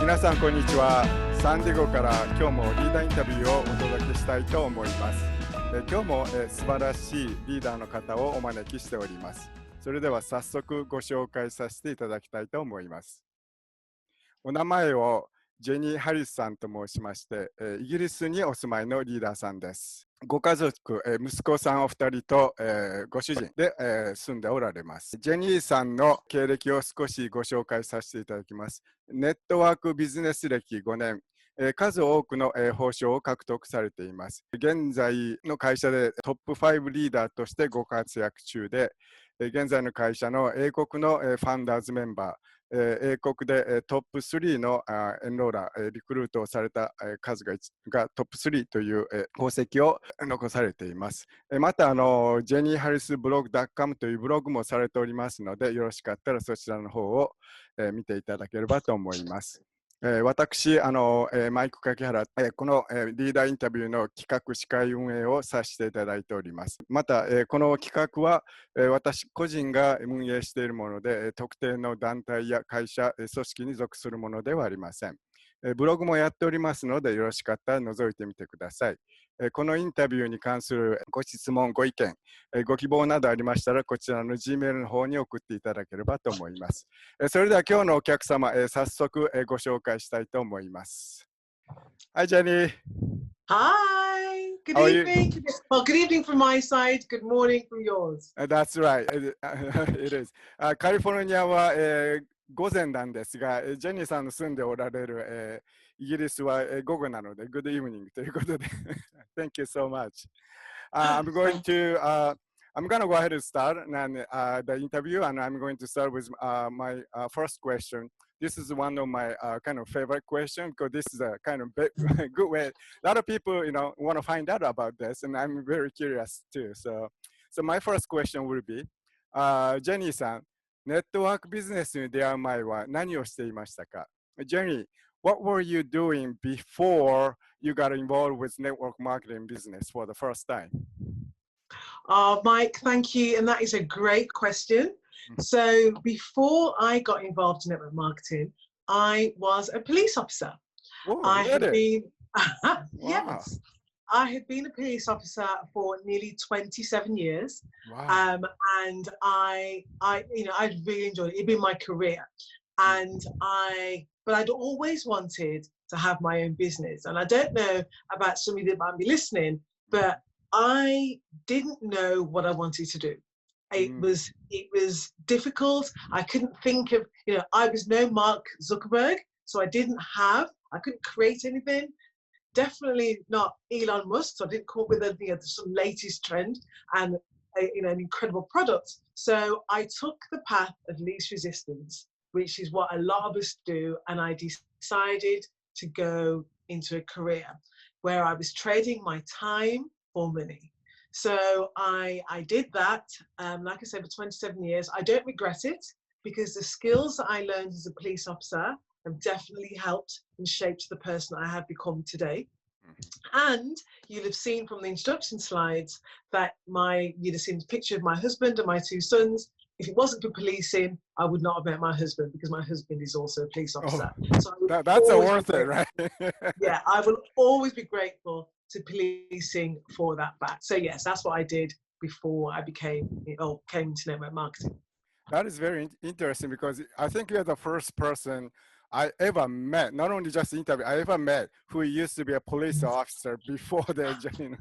皆さんこんにちは。サンディエゴから今日もリーダーインタビューをお届けしたいと思います。今日も素晴らしいリーダーの方をお招きしております。それでは早速ご紹介させていただきたいと思います。お名前をジェニー・ハリスさんと申しまして、イギリスにお住まいのリーダーさんです。ご家族、息子さんお二人と、ご主人で、住んでおられます。ジェニーさんの経歴を少しご紹介させていただきます。ネットワークビジネス歴5年、数多くの、報奨を獲得されています。現在の会社でトップ5リーダーとしてご活躍中で、現在の会社の英国のファンダーズメンバー、英国でトップ3のエンローラー、リクルートをされた数がトップ3という功績を残されています。またジェニー・ハリスブログ .com というブログもされておりますので、よろしかったらそちらの方を見ていただければと思います。私、マイク柿原、このリーダーインタビューの企画司会運営をさせていただいております。また、この企画は私個人が運営しているもので、特定の団体や会社、組織に属するものではありません。ブログもやっておりますので、よろしかったら覗いてみてください。このインタビューに関するご質問、ご意見、ご希望などありましたら、こちらの Gmail の方に送っていただければと思います。それでは今日のお客様、早速ご紹介したいと思います。Hi, Jenny. Hi. Good How are you? evening. Well, good evening from my side. Good morning from yours. That's right. It is. カリフォルニアは、午前なんですが、ジェニーさんの住んでおられる、イギリスは、午後なので、Good evening ということで、Thank you so much. I'm going to go ahead and start the interview, and I'm going to start with my first question. This is one of my kind of favorite questions because this is a kind of good way. A lot of people, want to find out about this, and I'm very curious too. So my first question will be, ジェニーさん、ネットワークビジネスに出会う前は何をしていましたか？ジェニー、what were you doing before you got involved with network marketing business for the first time? Mike, thank you. And that is a great question. So before I got involved in network marketing, I was a police officer. Oh, I had really? been, yes, I had been a police officer for nearly 27 years. Wow. And I really enjoyed it. It'd been my career. But I'd always wanted to have my own business. And I don't know about somebody that might be listening, but I didn't know what I wanted to do. It was difficult. I couldn't think of, I was no Mark Zuckerberg, so I couldn't create anything. Definitely not Elon Musk, so I didn't come up with some latest trend and an incredible product. So I took the path of least resistance, which is what a lot of us do, and I decided to go into a career where I was trading my time for money. So I did that, like I said, for 27 years. I don't regret it because the skills that I learned as a police officer have definitely helped and shaped the person I have become today. And you'll have seen from the introduction slides that you'd have seen a picture of my husband and my two sons. If it wasn't for policing, I would not have met my husband because my husband is also a police officer. So that's worth it, right? Yeah, I will always be grateful to policing for that fact. So yes, that's what I did before I came into network marketing. That is very interesting because I think you're the first person I ever met, not only just interview, I ever met who used to be a police officer before the journey.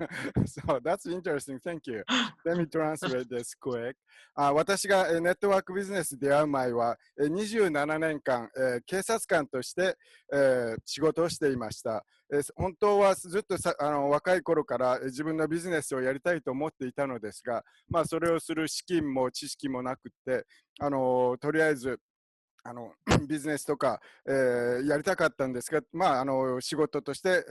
So that's interesting. Thank you. Let me translate this quick. 私がネットワークビジネスに出会う前は27年間警察官として仕事をしていました。本当はずっと若い頃から自分のビジネスをやりたいと思っていたのですが、それをする資金も知識もなくて、とりあえずビジネスとか、やりたかったんですが、仕事として、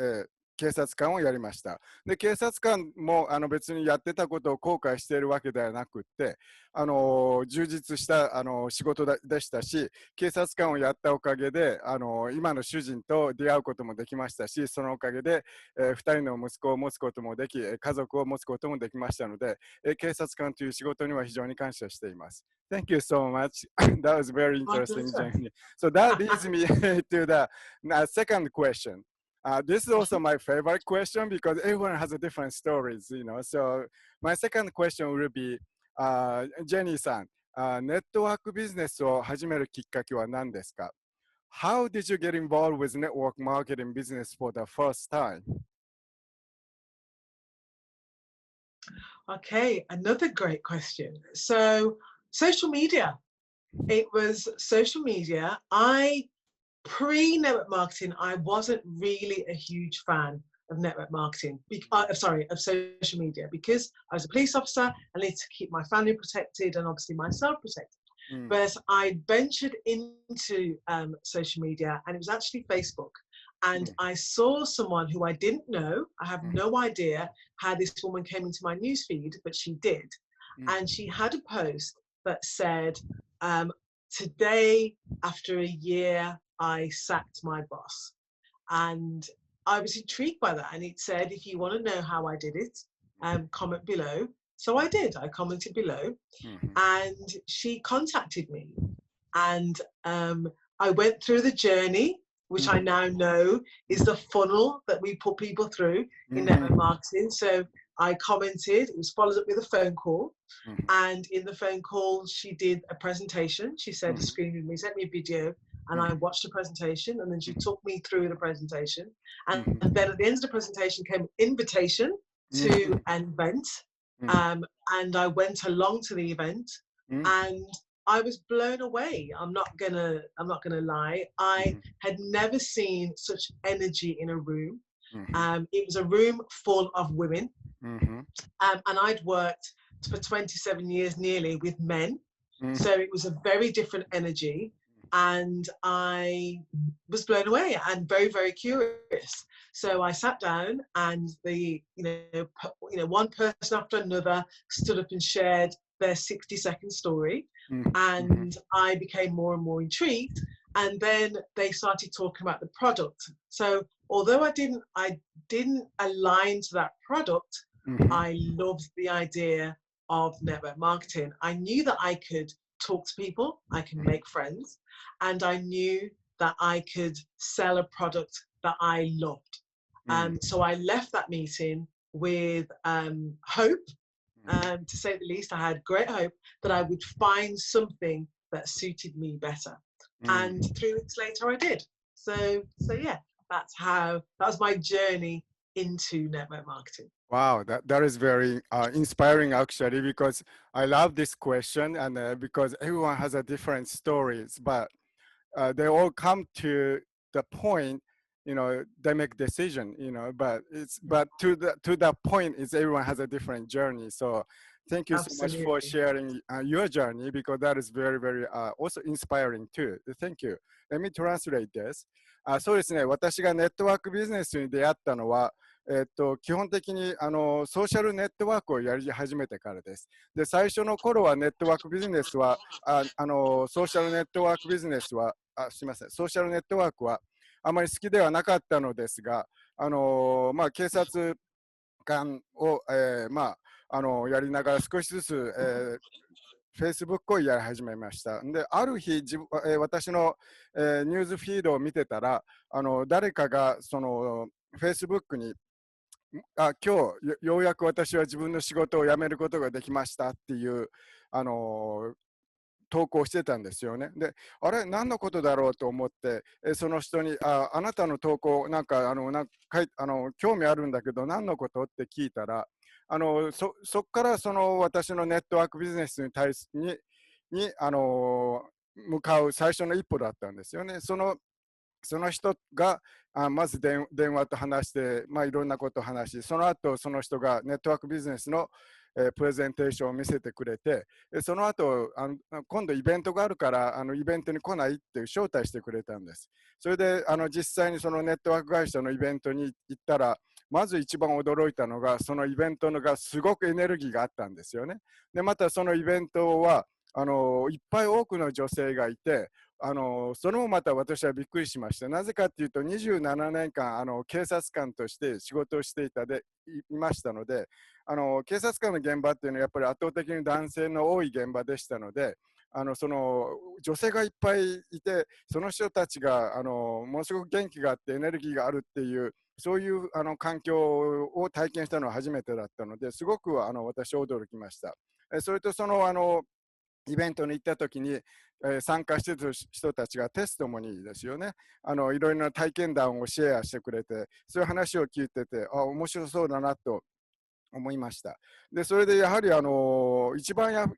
警察官をやりました。で、警察官も別にやってたことを後悔しているわけではなくって、充実した仕事でしたし、警察官をやったおかげで今の主人と出会うこともできましたし、そのおかげで、2人の息子を持つこともでき、家族を持つこともできましたので、警察官という仕事には非常に感謝しています。Thank you so much. That was very interesting, Jenny. So that leads me to the second question. This is also my favorite question because everyone has a different stories, you know. So my second question will be, Jenny さん、ネットワークビジネスを始めるきっかけは何ですか？ How did you get involved with network marketing business for the first time? Okay, another great question. So, social media. It was social media. Pre-network marketing, I wasn't really a huge fan of network marketing, of social media, because I was a police officer. I needed to keep my family protected and obviously myself protected. But I ventured into social media, and it was actually Facebook. And I saw someone who I didn't know. I have no idea how this woman came into my newsfeed, but she did. And she had a post that said, today, after a year, I sacked my boss. And I was intrigued by that. And it said, if you want to know how I did it, comment below. So I did. I commented below. And she contacted me. And I went through the journey, which I now know is the funnel that we put people through in network marketing. So I commented, it was followed up with a phone call. And in the phone call, she did a presentation. She said, a screen with me, sent me a video, and I watched the presentation. And then she took me through the presentation. And then at the end of the presentation came an invitation to an event. And I went along to the event, and I was blown away. I'm not gonna lie. I had never seen such energy in a room. It was a room full of women, and I'd worked for 27 years nearly with men, so it was a very different energy, and I was blown away and very, very curious. So I sat down, and one person after another stood up and shared their 60-second story. And I became more and more intrigued, and then they started talking about the product. So although I didn't align to that product, I loved the idea of network marketing. I knew that I could talk to people, I can make friends, and I knew that I could sell a product that I loved. So I left that meeting with hope. To say the least, I had great hope that I would find something that suited me better. And 3 weeks later, I did. So yeah, that was my journey into network marketing. Wow, that is very inspiring actually, because I love this question, and because everyone has a different stories, but they all come to the point, they make decision, but to that point is everyone has a different journey. So thank you so much for sharing your journey, because that is very, very also inspiring too. Thank you. Let me translate this. そうですね、私がネットワークビジネスに出会ったのは、基本的にソーシャルネットワークをやり始めてからです。で、最初の頃はネットワークビジネスはソーシャルネットワークビジネスはすみません、ソーシャルネットワークはあまり好きではなかったのですが、警察官を、やりながら少しずつ、Facebook をやり始めました。で、ある日、私の、ニュースフィードを見てたら、誰かがその Facebook に今日ようやく私は自分の仕事を辞めることができましたっていう投稿してたんですよね。で、あれ何のことだろうと思って、その人にあなたの投稿なんか興味あるんだけど何のことって聞いたら、そこからその私のネットワークビジネスに向かう最初の一歩だったんですよね。その人がまず電話と話して、いろんなことを話し、その後その人がネットワークビジネスのプレゼンテーションを見せてくれて、その後今度イベントがあるからイベントに来ないって招待してくれたんです。それで実際にそのネットワーク会社のイベントに行ったら、まず一番驚いたのが、そのイベントのがすごくエネルギーがあったんですよね。で、またそのイベントはいっぱい多くの女性がいて、それもまた私はびっくりしました。なぜかというと、27年間警察官として仕事をしていましたので、警察官の現場っていうのはやっぱり圧倒的に男性の多い現場でしたので、その女性がいっぱいいて、その人たちがものすごく元気があってエネルギーがあるっていう、そういう環境を体験したのは初めてだったので、すごく私は驚きました。それとそのイベントに行った時に、参加している人たちがテストモニーですよね。いろいろな体験談をシェアしてくれて、そういう話を聞いてて、面白そうだなと思いました。で、それでやはり一番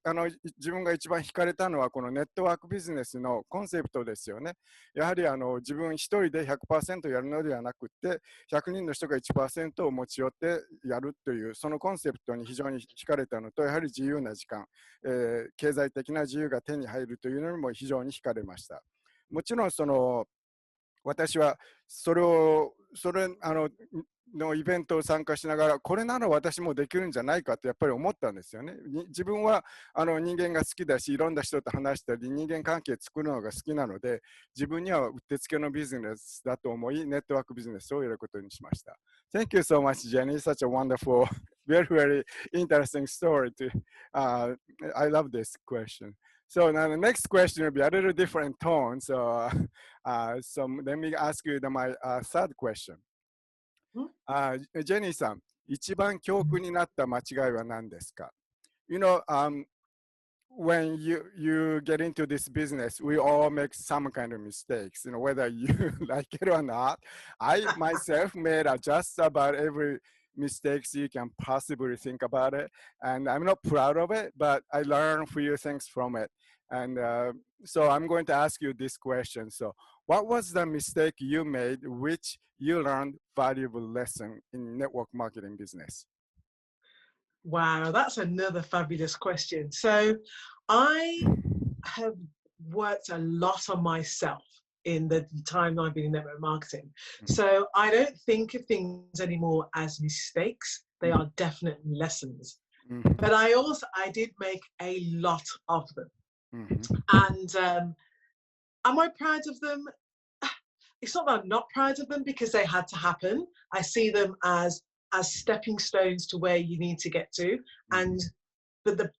自分が一番惹かれたのはこのネットワークビジネスのコンセプトですよね。やはり自分一人で 100% やるのではなくて、100人の人が 1% を持ち寄ってやるというそのコンセプトに非常に惹かれたのと、やはり自由な時間、経済的な自由が手に入るというのにも非常に惹かれました。もちろん私はそれのイベントを参加しながら、これなら私もできるんじゃないかとやっぱり思ったんですよね。自分は人間が好きだし、いろんな人と話したり、人間関係作るのが好きなので、自分にはうってつけのビジネスだと思い、ネットワークビジネスをやることにしました。Thank you so much, Jenny. Such a wonderful, very, very interesting story. I love this question. So now the next question will be a little different tone. So let me ask you my third question. ジェニーさん、一番教訓になった間違いは何ですか？ You know, when you get into this business, we all make some kind of mistakes, whether you like it or not. I myself made just about every mistakes you can possibly think about it. And I'm not proud of it, but I learned a few things from it. And so I'm going to ask you this question. So what was the mistake you made which you learned valuable lesson in network marketing business? Wow, that's another fabulous question. So I have worked a lot on myself in the time I've been in network marketing. So I don't think of things anymore as mistakes. They are definite lessons. But I did make a lot of them. And am I proud of them? It's not that I'm not proud of them because they had to happen. I see them as stepping stones to where you need to get to. And the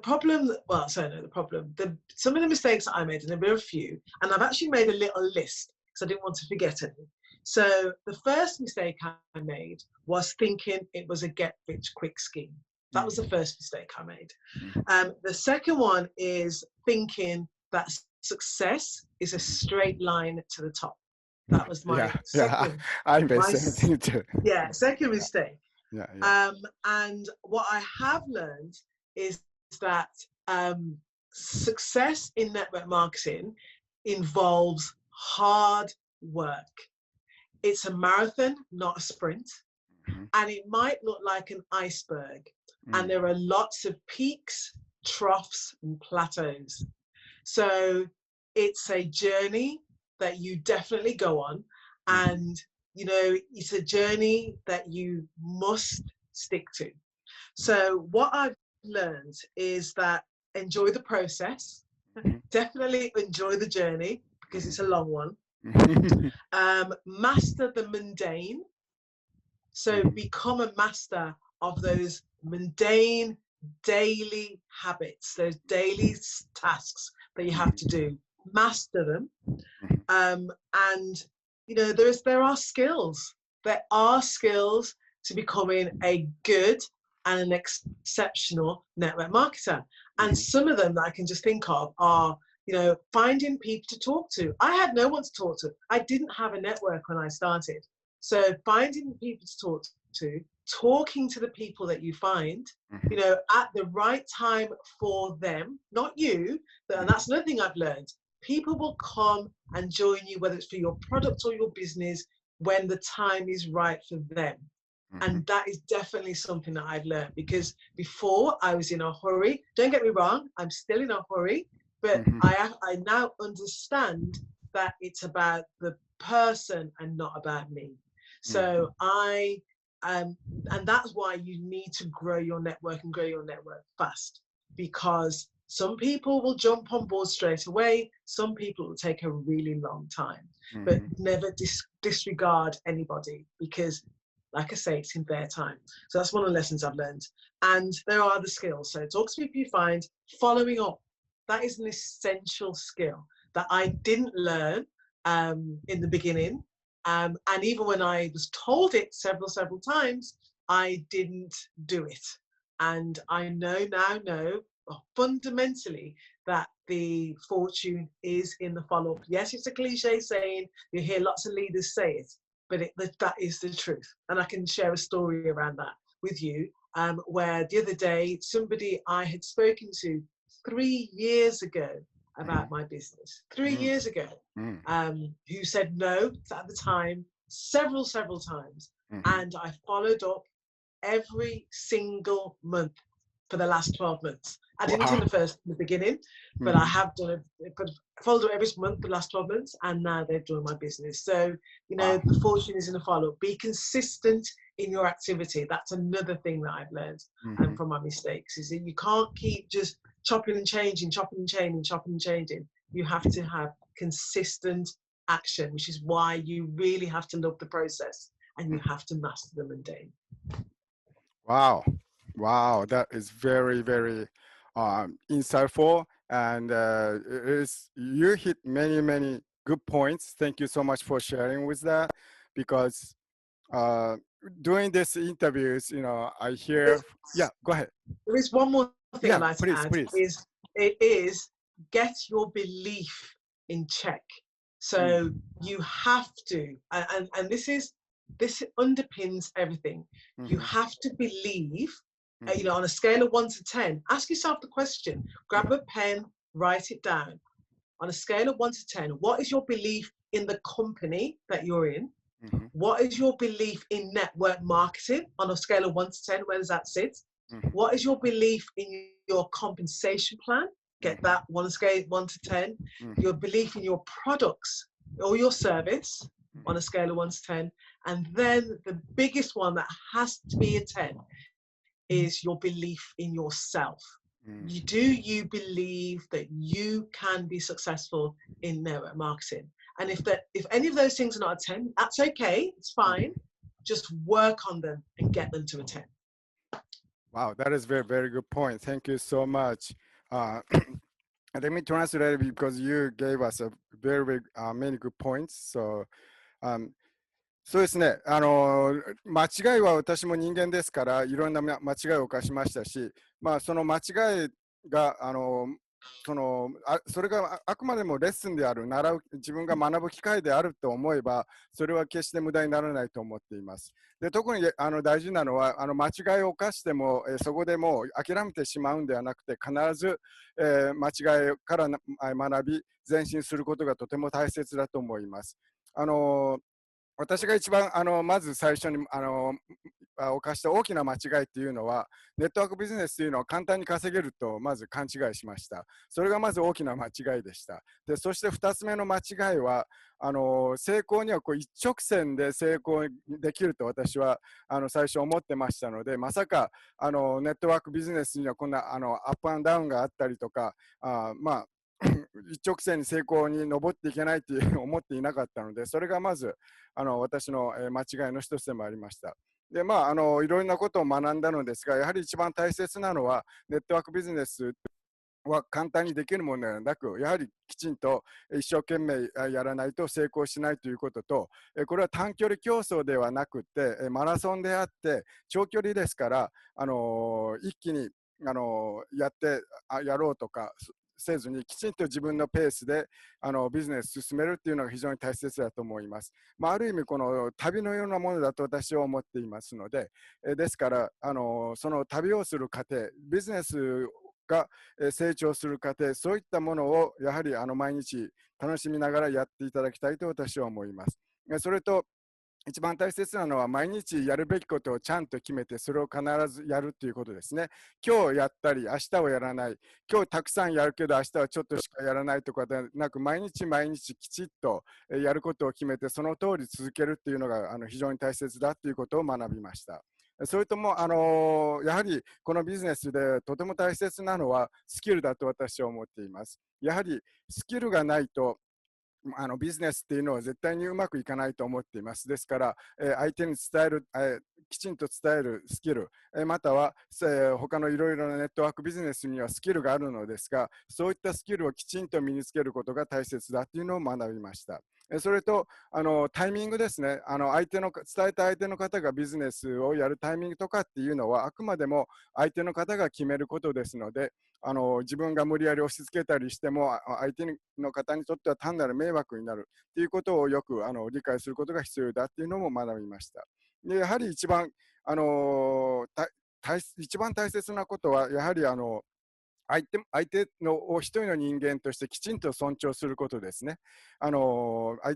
problem, well, sorry, no, the problem, some of the mistakes that I made, and there were a few, and I've actually made a little list because I didn't want to forget any. So the first mistake I made was thinking it was a get-rich-quick scheme. That was the first mistake I made. The second one is thinking that success is a straight line to the top. That was my second. I made same thing too. Yeah, second mistake. Yeah. And what I have learned is that success in network marketing involves hard work. It's a marathon, not a sprint. And it might look like an iceberg. And there are lots of peaks, troughs, and plateaus. So it's a journey that you definitely go on. And, it's a journey that you must stick to. So what I've learned is that enjoy the process. Definitely enjoy the journey because it's a long one. Master the mundane. So become a master of those mundane daily habits, those daily tasks that you have to do. Master them. And there are skills. There are skills to becoming a good and an exceptional network marketer. And some of them that I can just think of are, finding people to talk to. I had no one to talk to. I didn't have a network when I started. So finding people to talk to, talking to the people that you find, at the right time for them, not you. And that's another thing I've learned. People will come and join you, whether it's for your product or your business, when the time is right for them. And that is definitely something that I've learned, because before I was in a hurry. Don't get me wrong, I'm still in a hurry, but I now understand that it's about the person and not about me. So I And that's why you need to grow your network and grow your network fast, because some people will jump on board straight away. Some people will take a really long time, but never disregard anybody, because like I say, it's in their time. So that's one of the lessons I've learned. And there are the skills. So talk to people you find, following up. That is an essential skill that I didn't learn in the beginning. And even when I was told it several times, I didn't do it. And I now know fundamentally that the fortune is in the follow-up. Yes, it's a cliche saying, you hear lots of leaders say it, but that is the truth. And I can share a story around that with you, where the other day, somebody I had spoken to 3 years ago about my business, 3 years ago, who said no at the time, several times. And I followed up every single month for the last 12 months. I didn't in the beginning, but I have done it, but followed up every month for the last 12 months, and now they've joined my business. So, you know, the fortune is in the follow-up. Be consistent in your activity. That's another thing that I've learned from my mistakes, is that you can't keep just chopping and changing. You have to have consistent action, which is why you really have to love the process and you have to master the mundane. Wow, that is very, very insightful, and you hit many good points. Thank you so much for sharing with that, because doing this interviews, you know, I hear. Yeah, go ahead. There is one more thing I'd like to add. Please. Is get your belief in check. So you have to, and this underpins everything. You have to believe. You know, on a scale of 1 to 10, ask yourself the question. Grab a pen, write it down. On a scale of 1 to 10, what is your belief in the company that you're in? What is your belief in network marketing? On a scale of 1 to 10, where does that sit? What is your belief in your compensation plan? Get that on a scale of 1 to 10. Your belief in your products or your service on a scale of 1 to 10. And then the biggest one that has to be a 10 is your belief in yourself. Do you believe that you can be successful in network marketing? And if any of those things are not a 10, that's okay, it's fine. Just work on them and get them to a 10. Wow, that is very, very good point. Thank you so much. Let me translate it, because you gave us a very, many good points. So, そうですね、間違いは私も人間ですから、いろんな間違いを犯しましたし、まあ、その間違いがそれがあくまでもレッスンである、自分が学ぶ機会であると思えば、それは決して無駄にならないと思っています。で、特に大事なのは、間違いを犯しても、そこでもう諦めてしまうんではなくて、必ず、間違いから学び、前進することがとても大切だと思います。私が一番まず最初に犯した大きな間違いっていうのは、ネットワークビジネスというのは簡単に稼げるとまず勘違いしました。それがまず大きな間違いでした。で、そして2つ目の間違いは、成功には一直線で成功できると私は最初思ってましたので、まさかネットワークビジネスにはこんなアップアンダウンがあったりとか、まあ一直線に成功に上っていけないと思っていなかったので、それがまず私の間違いの一つでもありました。で、まあ、いろんなことを学んだのですが、やはり一番大切なのは、ネットワークビジネスは簡単にできるものではなく、やはりきちんと一生懸命やらないと成功しないということと、これは短距離競争ではなくて、マラソンであって、長距離ですから、一気にやろうとか、せずにきちんと自分のペースでビジネスを進めるっていうのが非常に大切だと思います。まあ、ある意味この旅のようなものだと私は思っていますので、ですからその旅をする過程、ビジネスが成長する過程、そういったものをやはり毎日楽しみながらやっていただきたいと私は思います。それと一番大切なのは毎日やるべきことをちゃんと決めてそれを必ずやるということですね。今日やったり明日はやらない、今日たくさんやるけど明日はちょっとしかやらないとかでなく、毎日毎日きちっとやることを決めてその通り続けるっていうのが非常に大切だということを学びました。それともやはりこのビジネスでとても大切なのはスキルだと私は思っています。やはりスキルがないとビジネスっていうのは絶対にうまくいかないと思っています。ですから、相手に伝える、きちんと伝えるスキル、または、他のいろいろなネットワークビジネスにはスキルがあるのですが、そういったスキルをきちんと身につけることが大切だというのを学びました。それとタイミングですね。伝えた相手の方がビジネスをやるタイミングとかっていうのはあくまでも相手の方が決めることですので、自分が無理やり押し付けたりしても相手の方にとっては単なる迷惑になるということをよく理解することが必要だというのも学びました。でやはり一番大切なことはやはり相手を一人の人間としてきちんと尊重することですね。相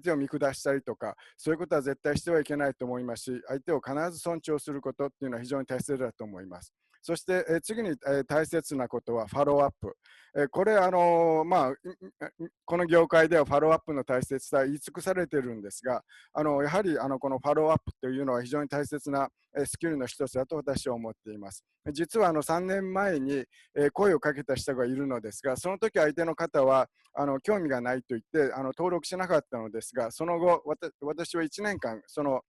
手を見下したりとかそういうことは絶対してはいけないと思いますし、相手を必ず尊重することっていうのは非常に大切だと思います。そして、次に、大切なことはフォローアップ。これこの業界ではフォローアップの大切さは言い尽くされているんですが、やはりこのフォローアップというのは非常に大切なスキルの一つだと私は思っています。実は3年前に声をかけた人がいるのですが、その時相手の方は興味がないと言って登録しなかったのですが、その後私は1年間その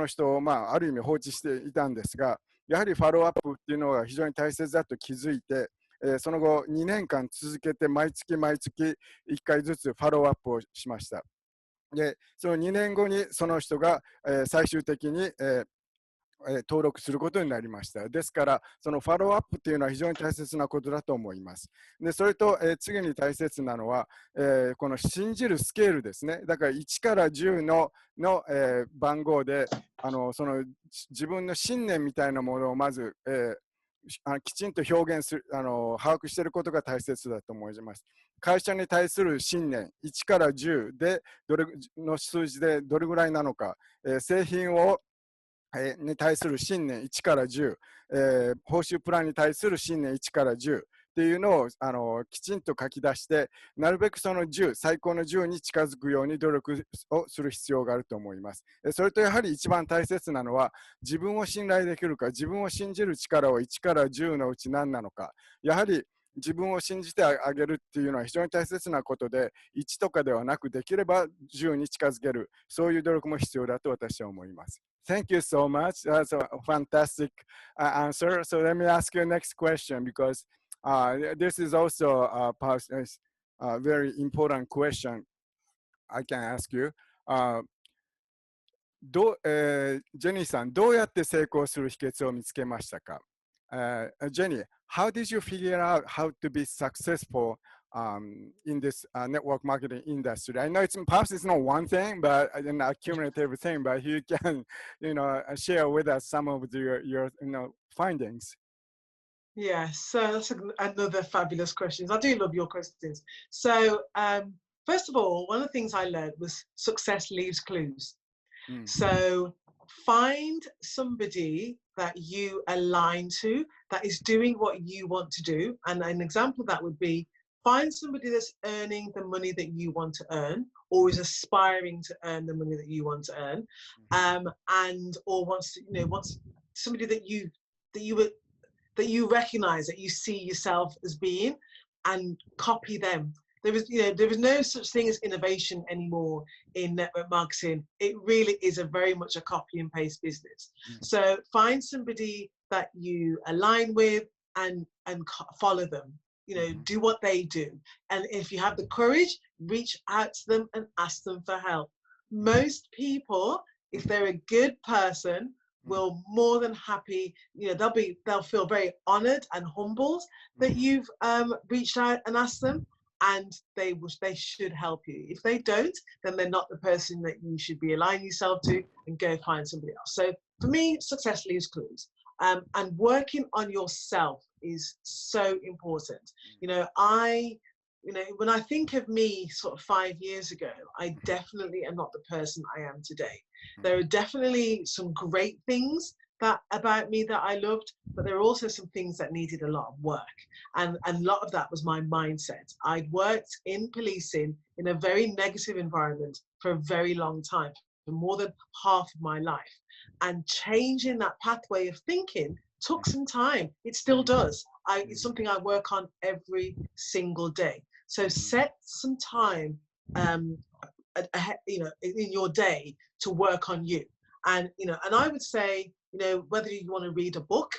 人をある意味放置していたんですが、やはりフォローアップっていうのが非常に大切だと気づいて、その後2年間続けて毎月毎月1回ずつフォローアップをしました。でその2年後にその人が最終的に登録することになりました。ですから、そのフォローアップというのは非常に大切なことだと思います。でそれと、次に大切なのは、この信じるスケールですね。だから1から10の番号でその自分の信念みたいなものをまず、きちんと表現する把握していることが大切だと思います。会社に対する信念1から10でどれの数字でどれぐらいなのか、製品に対する信念1から10、報酬プランに対する信念1から10っていうのをきちんと書き出して、なるべくその10、最高の10に近づくように努力をする必要があると思います。それとやはり一番大切なのは、自分を信頼できるか、自分を信じる力を1から10のうち何なのか。やはり自分を信じてあげるっていうのは非常に大切なことで、1とかではなくできれば10に近づける、そういう努力も必要だと私は思います。Thank you so much. That's a fantastic answer. So let me ask you the next question, because this is also a very important question I can ask you. ジェニーさん、どうやって成功する秘訣を見つけましたか？Jenny, how did you figure out how to be successful in this network marketing industry? I know perhaps it's not one thing, but an accumulative thing. But you can, share with us some of your findings. Yeah, so that's another fabulous question. I do love your questions. So, first of all, one of the things I learned was success leaves clues. So find somebody that you align to, that is doing what you want to do. And an example of that would be find somebody that's earning the money that you want to earn, or is aspiring to earn the money that you want to earn, or wants somebody that you recognize, that you see yourself as being, and copy them. There is no such thing as innovation anymore in network marketing. It really is very much a copy and paste business. So find somebody that you align with and follow them. Do what they do. And if you have the courage, reach out to them and ask them for help. Most people, if they're a good person, will more than happy, they'll feel very honored and humbled that you've reached out and asked them, and they should help you. If they don't, then they're not the person that you should be aligning yourself to, and go find somebody else. So for me, success leaves clues. And working on yourself is so important. you know, when I think of me sort of 5 years ago, I definitely am not the person I am today. There are definitely some great things that about me that I loved, but there are also some things that needed a lot of work. And a lot of that was my mindset. I'd worked in policing in a very negative environment for a very long time, for more than half of my life. And changing that pathway of thinking took some time. It still does. It's something I work on every single day. So set some time, you know, in your day to work on you. And, you know, and I would say, you know, whether you want to read a book,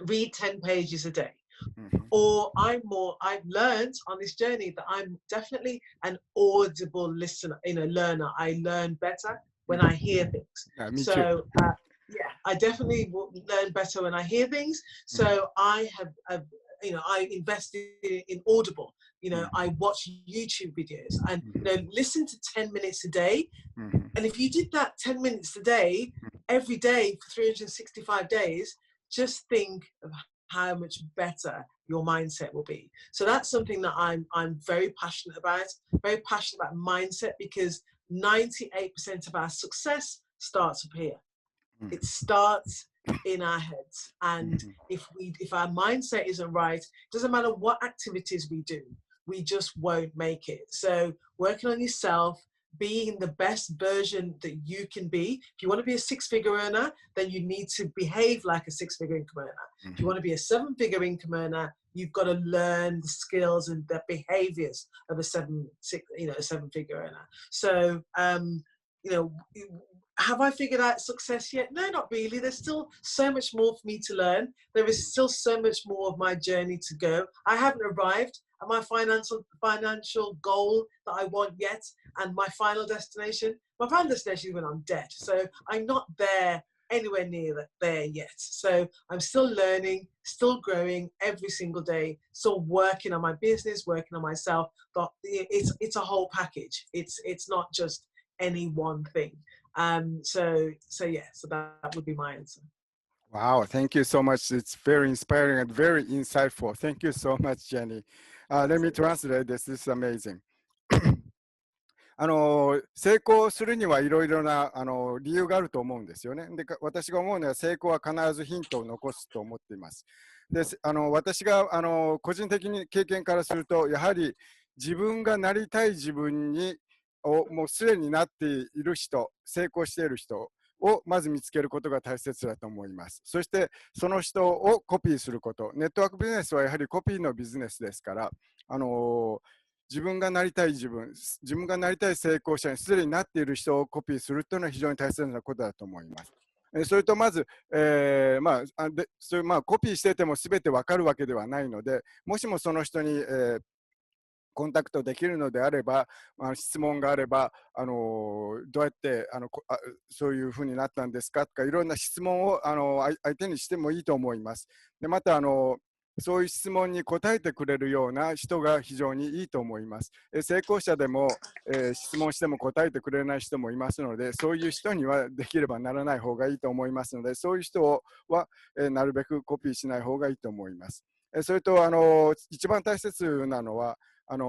read 10 pages a day. Or I've learned on this journey that I'm definitely an audible listener, you know, learner. I learn better when I hear things. Me so too. yeah, I definitely will learn better when I hear things. So I have you know, I invested in Audible. You know, I watch YouTube videos and, you know, listen to 10 minutes a day. And if you did that 10 minutes a day, every day for 365 days, just think of how much better your mindset will be. So that's something that I'm very passionate about mindset, because 98% of our success starts up here. It starts in our heads. And if our mindset isn't right, it doesn't matter what activities we do, we just won't make it. So working on yourself, being the best version that you can be. If you want to be a six-figure earner, then you need to behave like a six-figure income earner. If you want to be a seven-figure income earner, you've got to learn the skills and the behaviors of a seven-figure earner. So, you know, have I figured out success yet? No, not really. There's still so much more for me to learn. There is still so much more of my journey to go. I haven't arrived at my financial goal that I want yet, and my final destination. My final destination is when I'm dead. So I'm not there, anywhere near there yet. So I'm still learning, still growing every single day, still working on my business, working on myself. But it's a whole package. It's not just any one thing. So that would be my answer. Wow, thank you so much. It's very inspiring and very insightful. Thank you so much, Jenny. Let me translate this. This is amazing. 成功するにはいろいろな理由があると思うんですよね。で、私が思うのは成功は必ずヒントを残すと思っています。で、私が個人的に経験からすると、やはり自分がなりたい自分にもうすでになっている人、成功している人をまず見つけることが大切だと思います。そしてその人をコピーすること。ネットワークビジネスはやはりコピーのビジネスですから、自分がなりたい自分がなりたい成功者にすでになっている人をコピーするというのは非常に大切なことだと思います。それとまず、コピーしてても全て分かるわけではないので、もしもその人に、コンタクトできるのであれば、質問があれば、どうやってそういうふうになったんですかとか、いろんな質問を相手にしてもいいと思います。でまたそういう質問に答えてくれるような人が非常にいいと思います。成功者でも、質問しても答えてくれない人もいますので、そういう人にはできればならない方がいいと思いますので、そういう人は、なるべくコピーしない方がいいと思います。それと一番大切なのは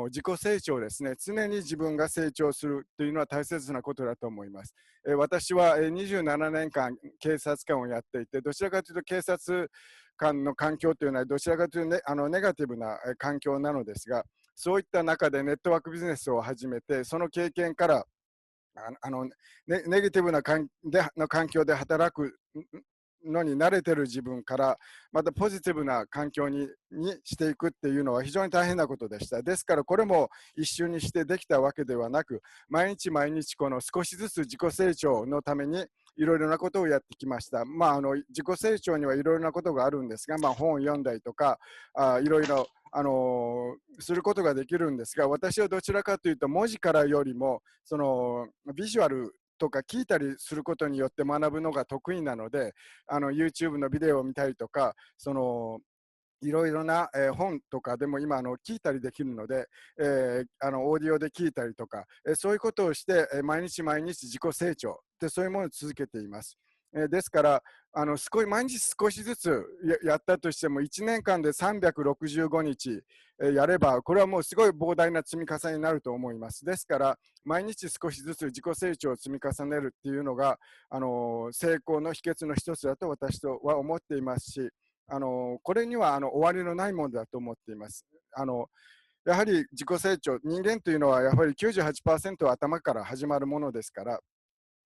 自己成長ですね。常に自分が成長するというのは大切なことだと思います。私は27年間警察官をやっていて、どちらかというと警察官の環境というのはどちらかというと、ネガティブな環境なのですが、そういった中でネットワークビジネスを始めて、その経験からネガティブな環境で働くのに慣れてる自分からまたポジティブな環境にしていくっていうのは非常に大変なことでした。ですからこれも一瞬にしてできたわけではなく、毎日毎日この少しずつ自己成長のためにいろいろなことをやってきました。自己成長にはいろいろなことがあるんですが、本を読んだりとかいろいろすることができるんですが、私はどちらかというと文字からよりもそのビジュアルとか聞いたりすることによって学ぶのが得意なので、YouTube のビデオを見たりとか、いろいろな、本とかでも今聞いたりできるので、オーディオで聞いたりとか、そういうことをして、毎日毎日自己成長でそういうものを続けています。ですから毎日少しずつやったとしても、1年間で365日やれば、これはもうすごい膨大な積み重ねになると思います。ですから、毎日少しずつ自己成長を積み重ねるっていうのが、成功の秘訣の一つだと私は思っていますし、これには終わりのないものだと思っています。やはり自己成長、人間というのはやはり 98% は頭から始まるものですから、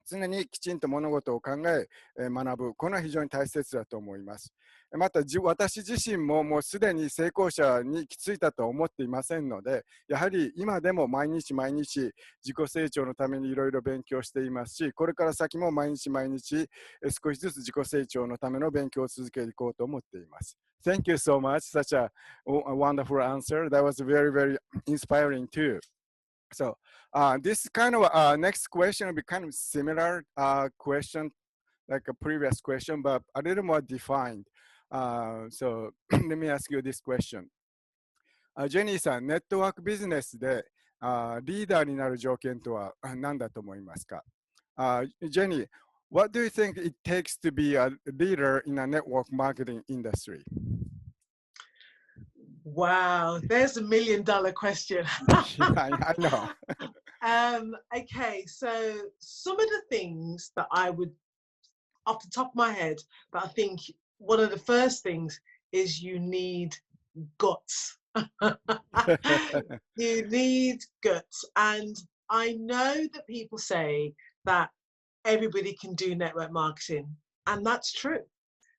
常にきちんと物事を考え、学ぶ。これは非常に大切だと思います。また私自身ももうすでに成功者に行き着いたとは思っていませんので、やはり今でも毎日毎日自己成長のためにいろいろ勉強していますし、これから先も毎日毎日少しずつ自己成長のための勉強を続けていこうと思っています。Thank you so much. Such a wonderful answer. That was very, very inspiring too. So this kind of next question will be kind of similar question like a previous question, but a little more defined. So let me ask you this question. ジェニーさん、ネットワークビジネスでリーダーになる条件とは何だと思いますか？Jenny, what do you think it takes to be a leader in a network marketing industry? Wow, there's $1 million question. Yeah, I know. Okay, so some of the things that I would, off the top of my head, but I think one of the first things is you need guts. You need guts. And I know that people say that everybody can do network marketing, and that's true,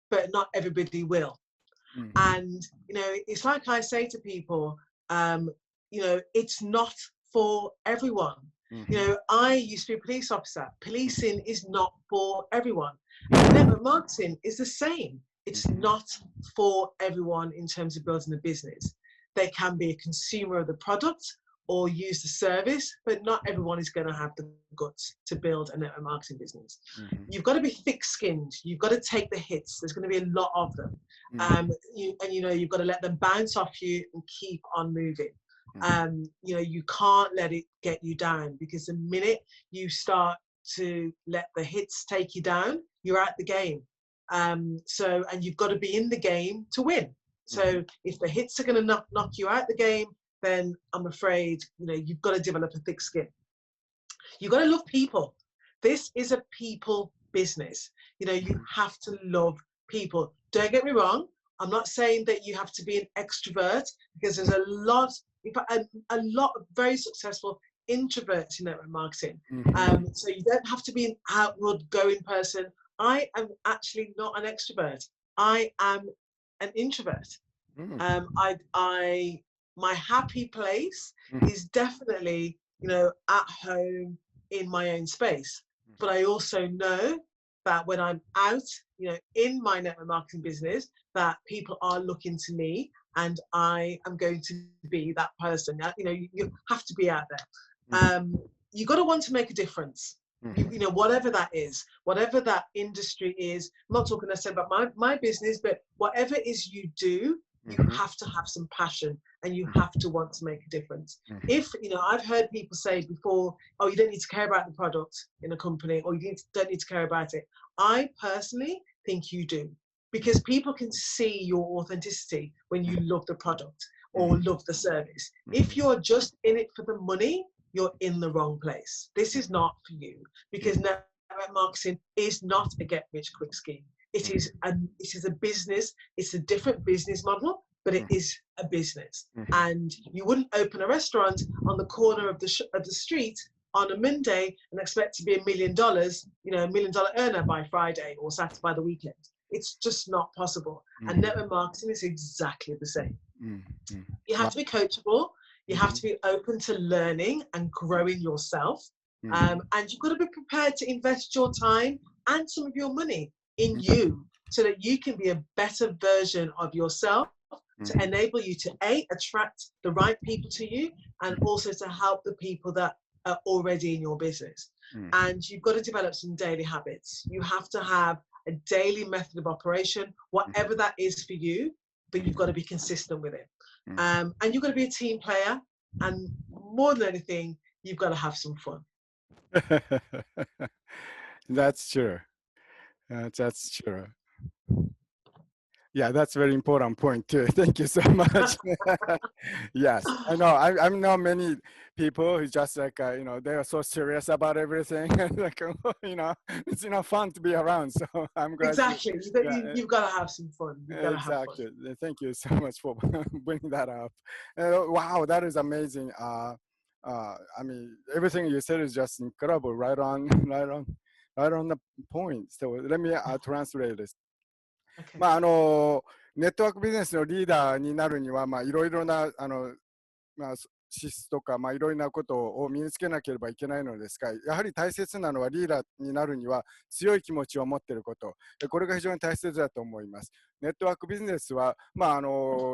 but not everybody will. And, it's like I say to people, it's not for everyone. I used to be a police officer. Policing is not for everyone. And network marketing is the same. It's not for everyone in terms of building a business. They can be a consumer of the product or use the service, but not everyone is going to have the guts to build a network marketing business. You've got to be thick-skinned. You've got to take the hits. There's going to be a lot of them. You've got to let them bounce off you and keep on moving. You can't let it get you down, because the minute you start to let the hits take you down, you're out the game. And you've got to be in the game to win. So if the hits are going to knock you out the game, then I'm afraid, you've got to develop a thick skin. You've got to love people. This is a people business. You have to love people. Don't get me wrong. I'm not saying that you have to be an extrovert, because there's a lot of very successful introverts in network marketing. So you don't have to be an outward going person. I am actually not an extrovert. I am an introvert. My happy place is definitely, at home in my own space. But I also know that when I'm out, in my network marketing business, that people are looking to me, and I am going to be that person. You have to be out there. You've got to want to make a difference. Whatever that is, whatever that industry is. I'm not talking necessarily about my business, but whatever it is you do, you have to have some passion, and you have to want to make a difference. If, I've heard people say before, oh, you don't need to care about the product in a company, or you don't need to care about it. I personally think you do, because people can see your authenticity when you love the product or love the service. If you're just in it for the money, you're in the wrong place. This is not for you, because network marketing is not a get-rich-quick scheme. It is a business. It's a different business model, but it is a business. And you wouldn't open a restaurant on the corner of the street on a Monday and expect to be $1 million, $1 million earner by Friday or Saturday by the weekend. It's just not possible. And network marketing is exactly the same. You have to be coachable. You have to be open to learning and growing yourself. And you've got to be prepared to invest your time and some of your money in you, so that you can be a better version of yourself, to enable you to attract the right people to you, and also to help the people that are already in your business. And you've got to develop some daily habits. You have to have a daily method of operation, whatever that is for you, but you've got to be consistent with it. And you've got to be a team player, and more than anything, you've got to have some fun. That's true. That's true. Yeah, that's a very important point too. Thank you so much. Yes, I know. I know many people who just like they are so serious about everything. Like it's fun to be around. So I'm glad you. Exactly. Yeah, You've got to have some fun. You've got to have fun. exactly. Thank you so much for bringing that up. Wow, that is amazing. I mean, everything you said is just incredible. Right on, right on the point. So let me translate this. Okay. ネットワークビジネスのリーダーになるには、いろいろな資質とか、いろいろなことを身につけなければいけないのですが、やはり大切なのはリーダーになるには強い気持ちを持っていること、これが非常に大切だと思います。ネットワークビジネスは、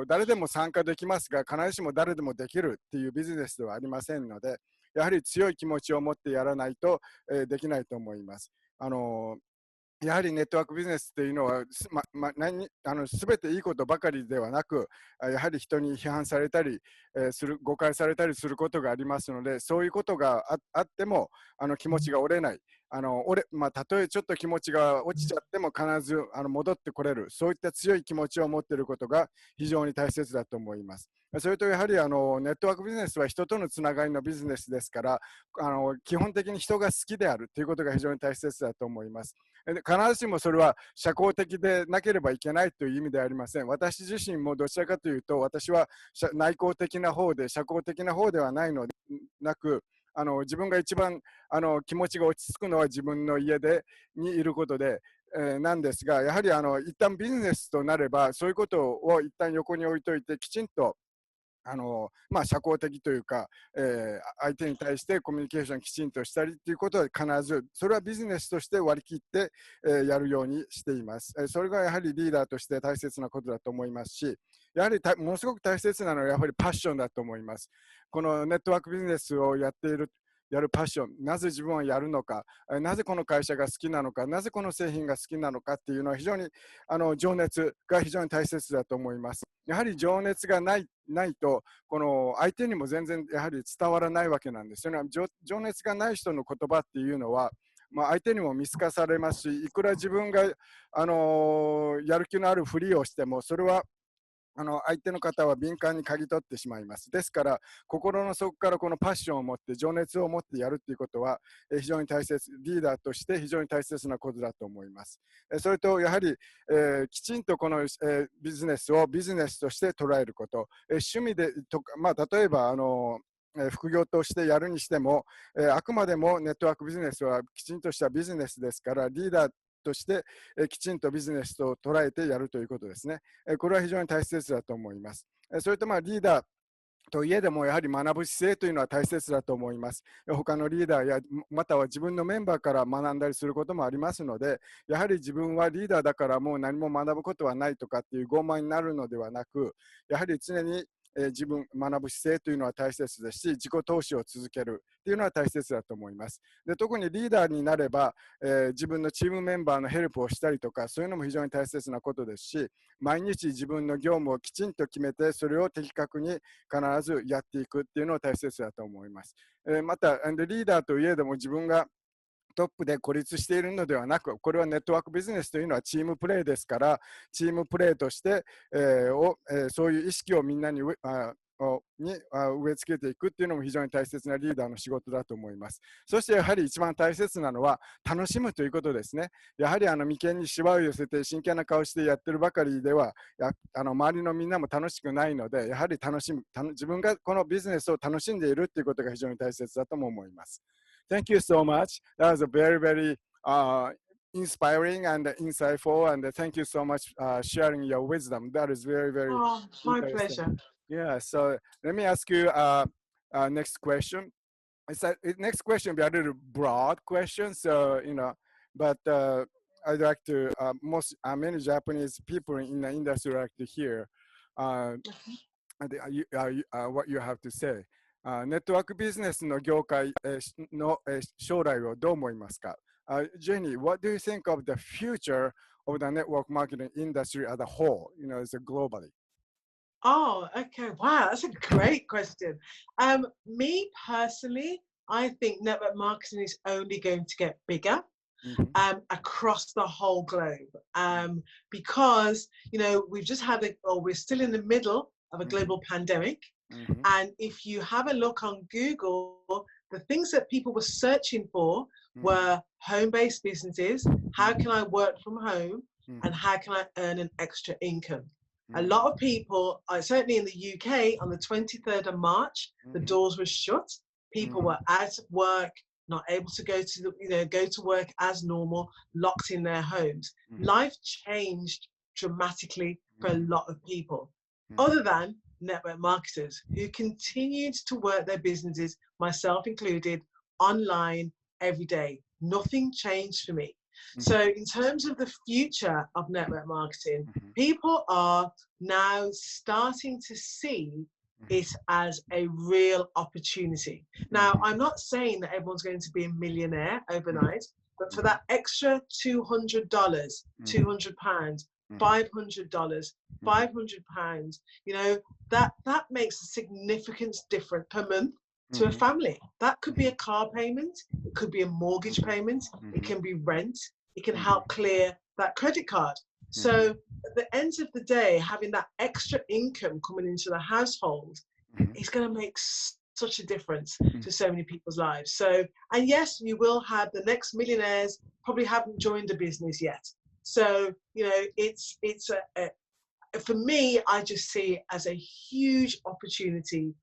誰でも参加できますが、必ずしも誰でもできるっていうビジネスではありませんので、やはり強い気持ちを持ってやらないと、できないと思います。やはりネットワークビジネスというのはすべていいことばかりではなく、やはり人に批判されたり誤解されたりすることがありますので、そういうことがあっても気持ちが折れない。たとえちょっと気持ちが落ちちゃっても必ず戻ってこれる、そういった強い気持ちを持っていることが非常に大切だと思います。それとやはりネットワークビジネスは人とのつながりのビジネスですから、基本的に人が好きであるということが非常に大切だと思います。必ずしもそれは社交的でなければいけないという意味ではありません。私自身もどちらかというと、私は内向的な方で社交的な方ではないのでなく、自分が一番気持ちが落ち着くのは自分の家にいることで、なんですが、やはり一旦ビジネスとなればそういうことを一旦横に置いといて、きちんと社交的というか、相手に対してコミュニケーションきちんとしたりということは必ずそれはビジネスとして割り切って、やるようにしています。それがやはりリーダーとして大切なことだと思いますし、やはりものすごく大切なのはやはりパッションだと思います。このネットワークビジネスをやるパッション、なぜ自分はやるのか、なぜこの会社が好きなのか、なぜこの製品が好きなのかっていうのは非常に情熱が非常に大切だと思います。やはり情熱がないとこの相手にも全然やはり伝わらないわけなんですよね。情熱がない人の言葉っていうのは、相手にも見透かされますし、いくら自分が、やる気のあるふりをしてもそれは相手の方は敏感に嗅ぎ取ってしまいます。ですから心の底からこのパッションを持って情熱を持ってやるということは非常に大切、リーダーとして非常に大切なことだと思います。それとやはりきちんとこのビジネスをビジネスとして捉えること、趣味でとか、例えば副業としてやるにしても、あくまでもネットワークビジネスはきちんとしたビジネスですから、リーダーとしてきちんとビジネスと捉えてやるということですね。これは非常に大切だと思います。それとリーダーといえでもやはり学ぶ姿勢というのは大切だと思います。他のリーダーやまたは自分のメンバーから学んだりすることもありますので、やはり自分はリーダーだからもう何も学ぶことはないとかっていう傲慢になるのではなく、やはり常に学ぶ姿勢というのは大切ですし、自己投資を続けるというのは大切だと思います。で、特にリーダーになれば、自分のチームメンバーのヘルプをしたりとか、そういうのも非常に大切なことですし、毎日自分の業務をきちんと決めて、それを的確に必ずやっていくっていうのは大切だと思います。またリーダーといえども自分がトップで孤立しているのではなく、これはネットワークビジネスというのはチームプレーですから、チームプレーとして、そういう意識をみんなに植え付けていくっていうのも非常に大切なリーダーの仕事だと思います。そしてやはり一番大切なのは楽しむということですね。やはり眉間にしわを寄せて真剣な顔してやってるばかりでは周りのみんなも楽しくないので、やはり自分がこのビジネスを楽しんでいるということが非常に大切だとも思います。Thank you so much. That was a very, very inspiring and insightful. And thank you so much sharing your wisdom. That is very, very my interesting. pleasure. Yeah. So let me ask you next question. Next question will be a little broad question. So but I'd like to many Japanese people in the industry like to hear what you have to say. ネットワークビジネスの業界の将来をどう思いますか？ Jenny, what do you think of the future of the network marketing industry as a whole, as a globally? Oh, okay. Wow, that's a great question. Me personally, I think network marketing is only going to get bigger. across the whole globe. Because, you know, we've just had we're still in the middle of a global pandemic. And if you have a look on Google, the things that people were searching for were home-based businesses. How can I work from home? And how can I earn an extra income? A lot of people, certainly in the UK, on the 23rd of March, the doors were shut. People were out of work, not able to go to work as normal, locked in their homes. Life changed dramatically for a lot of people, other than network marketers who continued to work their businesses, myself included, online every day. Nothing changed for me. So in terms of the future of network marketing, people are now starting to see it as a real opportunity. Now, I'm not saying that everyone's going to be a millionaire overnight, but for that extra $200, £200, $500, £500, you know, that makes a significant difference per month to a family. That could be a car payment, it could be a mortgage payment, it can be rent, it can help clear that credit card. So at the end of the day, having that extra income coming into the household is going to make such a difference to so many people's lives. So, and yes, you will have the next millionaires probably haven't joined a business yet. So, you know, it's for me, I just see it as a huge opportunity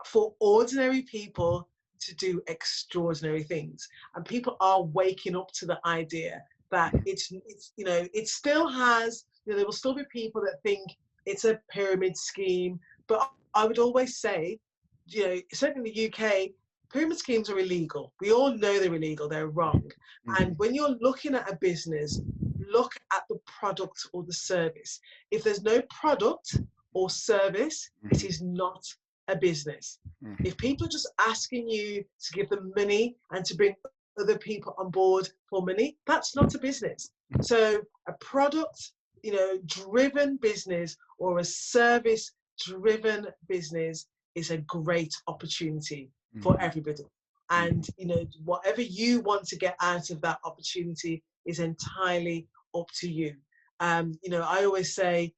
for ordinary people to do extraordinary things. And people are waking up to the idea that it's you know, it still has, you know, there will still be people that think it's a pyramid scheme. But I would always say, you know, certainly in the UK, pyramid schemes are illegal. We all know they're illegal, they're wrong. And when you're looking at a business, look at the product or the service. If there's no product or service, it is not a business. If people are just asking you to give them money and to bring other people on board for money, that's not a business. So a product, you know, driven business or a service driven business is a great opportunity for everybody. And, you know, whatever you want to get out of that opportunity is entirely up to you. You know, I always say,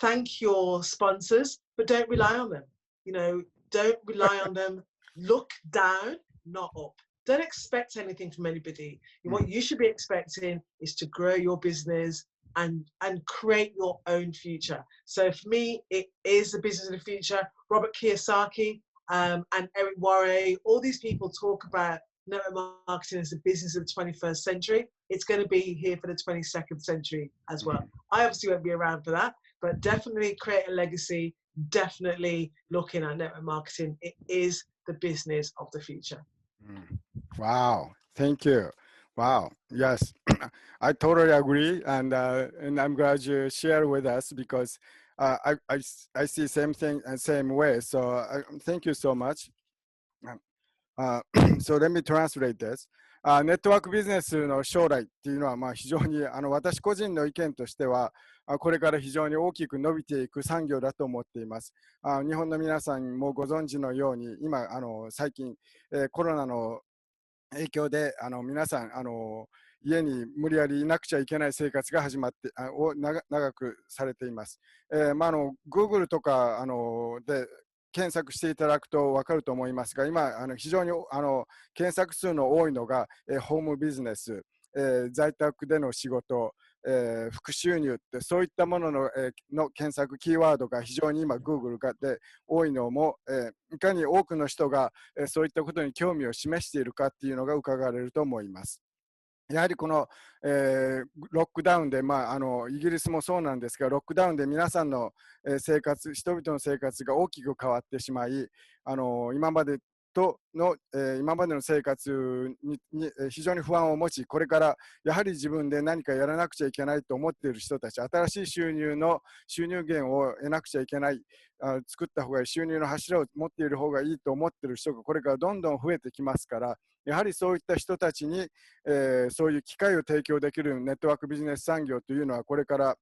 thank your sponsors, but don't rely on them. You know, don't rely on them. Look down, not up. Don't expect anything from anybody. What you should be expecting is to grow your business and create your own future. So for me, it is the business of the future. Robert Kiyosaki and Eric Worre, all these people talk about network marketing as the business of the 21st century. It's going to be here for the 22nd century as well. I obviously won't be around for that, but definitely create a legacy, definitely looking at network marketing. It is the business of the future. Wow, thank you. Wow, yes, I totally agree, and I'm glad you share with us because I see same thing and same way. So thank you so much. So let me translate this. ネットワークビジネスの将来っていうのは非常に私個人の意見としてはこれから非常に大きく伸びていく産業だと思っています。日本の皆さんもご存知のように今最近コロナの影響で皆さん家に無理やりいなくちゃいけない生活が始まって長くされています。Google とかで検索していただくと分かると思いますが、今非常に検索数の多いのがホームビジネス、在宅での仕事、副収入ってそういったものの検索キーワードが非常に今 Google で多いのも、いかに多くの人がそういったことに興味を示しているかっていうのが伺われると思います。やはりこの、ロックダウンで、イギリスもそうなんですが、ロックダウンで皆さんの生活、人々の生活が大きく変わってしまい、今までの生活に非常に不安を持ち、これからやはり自分で何かやらなくちゃいけないと思っている人たち、新しい収入源を得なくちゃいけない、作った方がいい、収入の柱を持っている方がいいと思っている人がこれからどんどん増えてきますから、やはりそういった人たちに、そういう機会を提供できるネットワークビジネス産業というのはこれから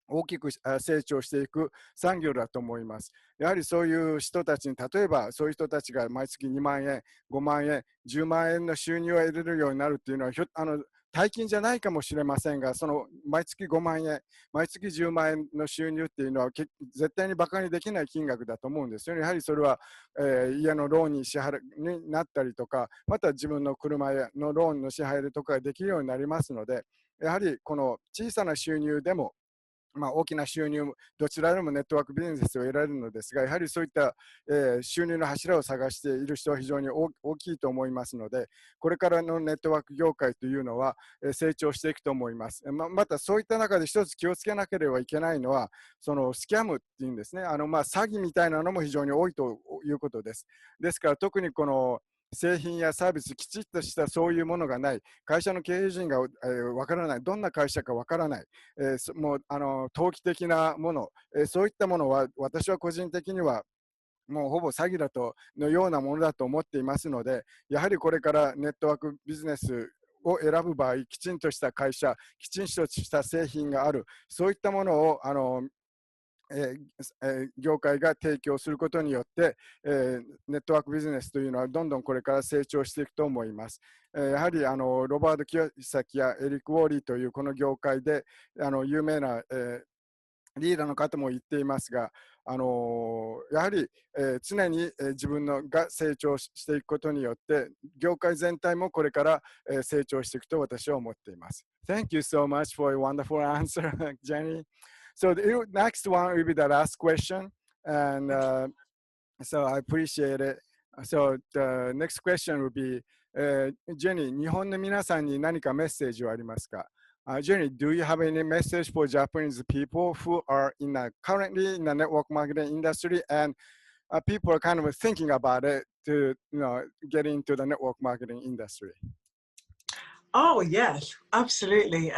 大きく成長していく産業だと思います。やはりそういう人たちに、例えばそういう人たちが毎月2万円、5万円、10万円の収入を得れるようになるというのは大金じゃないかもしれませんが、その毎月5万円、毎月10万円の収入っていうのは絶対にバカにできない金額だと思うんですよね。やはりそれは、家のローンにになったりとか、また自分の車のローンの支払いとかができるようになりますので、やはりこの小さな収入でも、大きな収入、どちらでもネットワークビジネスを得られるのですが、やはりそういった、収入の柱を探している人は非常に大きいと思いますので、これからのネットワーク業界というのは、成長していくと思います。またそういった中で一つ気をつけなければいけないのは、そのスキャムっていうんですね、詐欺みたいなのも非常に多いということです。ですから特にこの製品やサービス、きちっとしたそういうものがない、会社の経営陣がわからない、どんな会社かわからない、もう投機的なもの、そういったものは私は個人的にはもうほぼ詐欺のようなものだと思っていますので、やはりこれからネットワークビジネスを選ぶ場合、きちんとした会社、きちんとした製品がある、そういったものを業界が提供することによって、ネットワークビジネスというのはどんどんこれから成長していくと思います。やはりロバート・キヨサキやエリック・ウォーリーというこの業界で有名な、リーダーの方も言っていますが、やはり、常に、自分が成長していくことによって業界全体もこれから、成長していくと私は思っています。Thank you so much for a wonderful answer, Jenny. So the next one will be the last question, and so I appreciate it. So the next question will be, Jenny, 日本の皆さんに何かメッセージはありますか？Jenny, do you have any message for Japanese people who are currently in the network marketing industry and people are kind of thinking about it to get into the network marketing industry? Oh yes, absolutely.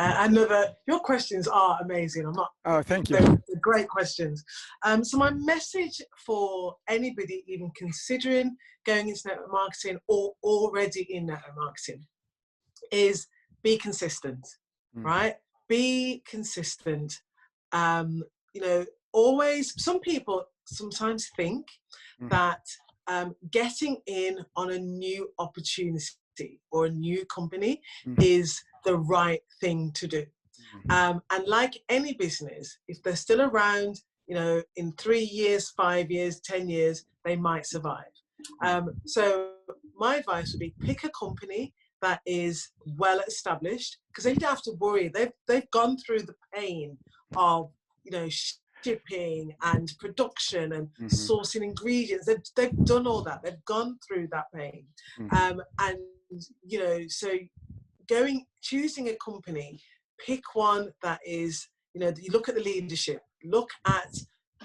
Your questions are amazing. Oh, thank you. They're great questions. So my message for anybody even considering going into network marketing or already in network marketing is be consistent, right? Be consistent. Always, some people sometimes think that getting in on a new opportunity or a new company is the right thing to do. And like any business, if they're still around, in 3 years, 5 years, 10 years, they might survive. So my advice would be pick a company that is well established, because they don't have to worry. They've gone through the pain of, shipping and production and sourcing ingredients. They've done all that. They've gone through that pain. So choosing a company, pick one that is, you look at the leadership, look at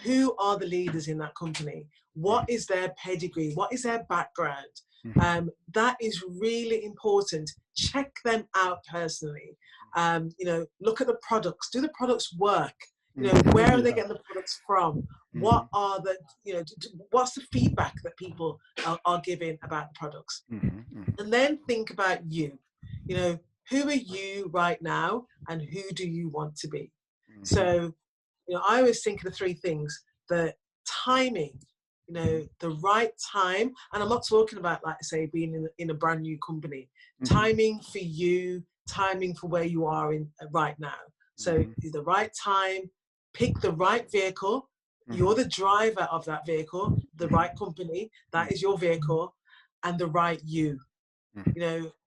who are the leaders in that company, what is their pedigree, what is their background. That is really important. Check them out personally. Look at the products. Do the products work? Where are they getting the products from? What are what's the feedback that people are giving about the products? And then think about you. Who are you right now and who do you want to be? So, I always think of the 3 things: the timing, the right time. And I'm not talking about, like, say, being in a brand new company. Timing for you, timing for where you are in right now. So the right time, pick the right vehicle. You're the driver of that vehicle. The right company, that is your vehicle, and the right you.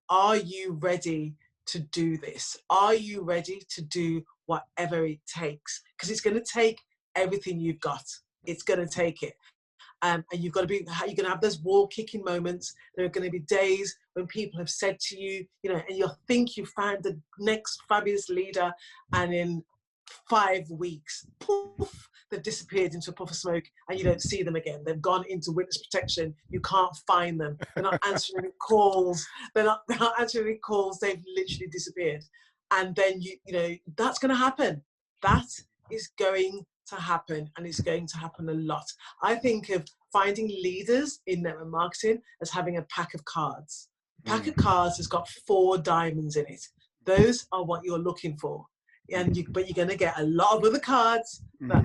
Are you ready to do this? Are you ready to do whatever it takes? Because it's going to take everything you've got. It's going to take it. And you're going to have those wall kicking moments. There are going to be days when people have said to you, and you'll think you found the next fabulous leader, and in 5 weeks, poof, they've disappeared into a puff of smoke and you don't see them again. They've gone into witness protection. You can't find them. They're not answering calls. They're not answering calls. They've literally disappeared. And then, that's going to happen. That is going to happen, and it's going to happen a lot. I think of finding leaders in network marketing as having a pack of cards. A pack of cards has got 4 diamonds in it. Those are what you're looking for. But you're going to get a lot of other cards that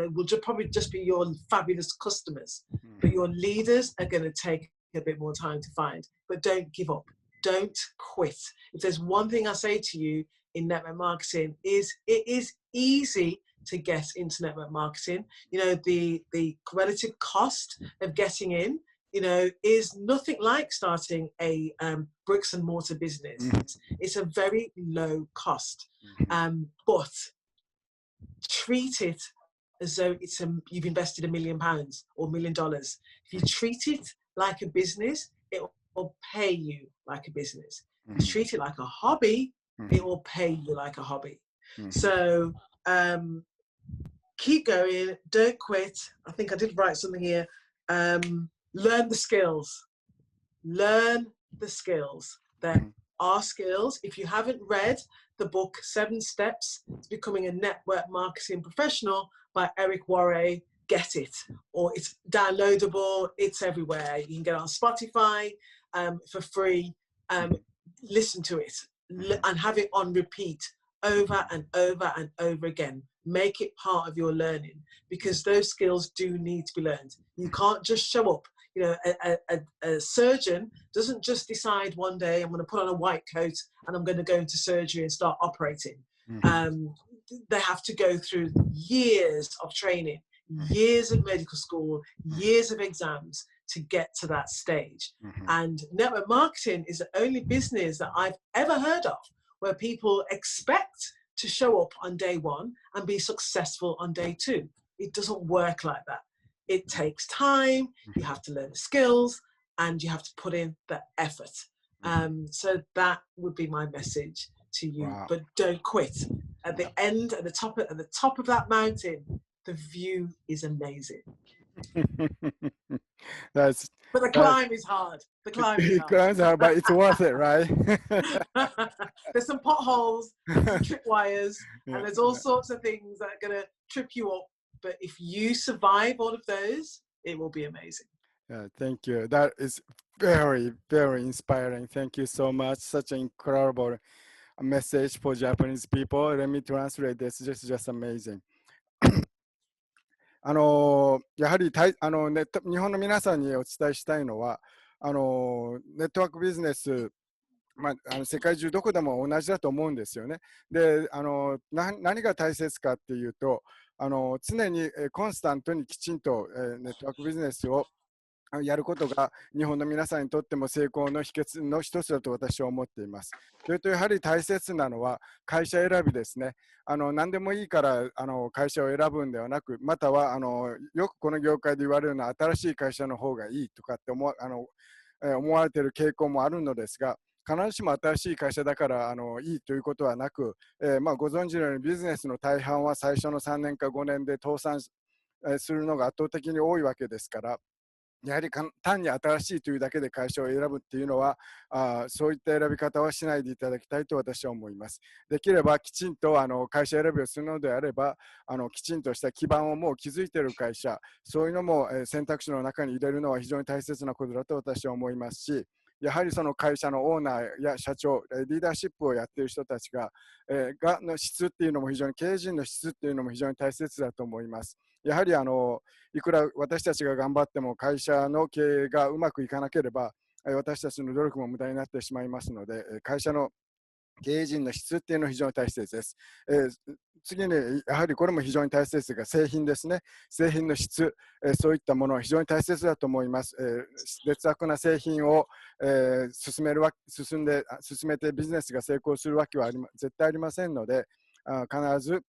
will probably just be your fabulous customers. But your leaders are going to take a bit more time to find. But don't give up. don't quit. If there's one thing I say to you in network marketing is it is easy to get into network marketing. You know, the relative cost of getting in, you know, is nothing like starting a bricks and mortar business. It's a very low cost, but treat it as though you've invested £1 million or $1 million. If you treat it like a business, it will pay you like a business. If you treat it like a hobby, it will pay you like a hobby. So keep going, don't quit. I think I did write something here. Learn the skills. Learn the skills. There are skills. If you haven't read the book 7 Steps to Becoming a Network Marketing Professional by Eric Worre, get it. Or it's downloadable. It's everywhere. You can get it on Spotify for free. Listen to it and have it on repeat over and over and over again. Make it part of your learning, because those skills do need to be learned. You can't just show up. You know, a surgeon doesn't just decide one day, I'm going to put on a white coat and I'm going to go into surgery and start operating. They have to go through years of training, years of medical school, years of exams to get to that stage. And network marketing is the only business that I've ever heard of where people expect to show up on day 1 and be successful on day 2. It doesn't work like that. It takes time, you have to learn the skills, and you have to put in the effort. So that would be my message to you. Wow. But don't quit. At the end, at the top of that mountain, the view is amazing. But the climb is hard. The climb is hard. But it's worth it, right? There's some potholes, some tripwires, and there's all sorts of things that are going to trip you up. But if you survive all of those, it will be amazing. Thank you. That is very, very inspiring. Thank you so much. Such an incredible message for Japanese people. Let me translate this. This is just amazing. やはり日本の皆さんにお伝えしたいのは、ネットワークビジネス、世界中どこでも同じだと思うんですよね。で、何が大切かっていうと、常にコンスタントにきちんとネットワークビジネスをやることが日本の皆さんにとっても成功の秘訣の一つだと私は思っています。それとやはり大切なのは会社選びですね。何でもいいから会社を選ぶんではなく、またはよくこの業界で言われるのは新しい会社の方がいいとかって思われている傾向もあるのですが、必ずしも新しい会社だからいいということはなく、ご存知のようにビジネスの大半は最初の3年か5年で倒産するのが圧倒的に多いわけですから、やはり単に新しいというだけで会社を選ぶっていうのはそういった選び方はしないでいただきたいと私は思います。できればきちんと会社選びをするのであればきちんとした基盤をもう築いている会社、そういうのも選択肢の中に入れるのは非常に大切なことだと私は思いますし、やはりその会社のオーナーや社長、リーダーシップをやっている人たちの質っていうのも非常に経営陣の質っていうのも非常に大切だと思います。やはりいくら私たちが頑張っても会社の経営がうまくいかなければ私たちの努力も無駄になってしまいますので、会社の経営陣の質っていうのは非常に大切です。次にやはりこれも非常に大切ですが、製品ですね。製品の質、そういったものは非常に大切だと思います。劣悪な製品を、進めてビジネスが成功するわけは絶対ありませんので、必ず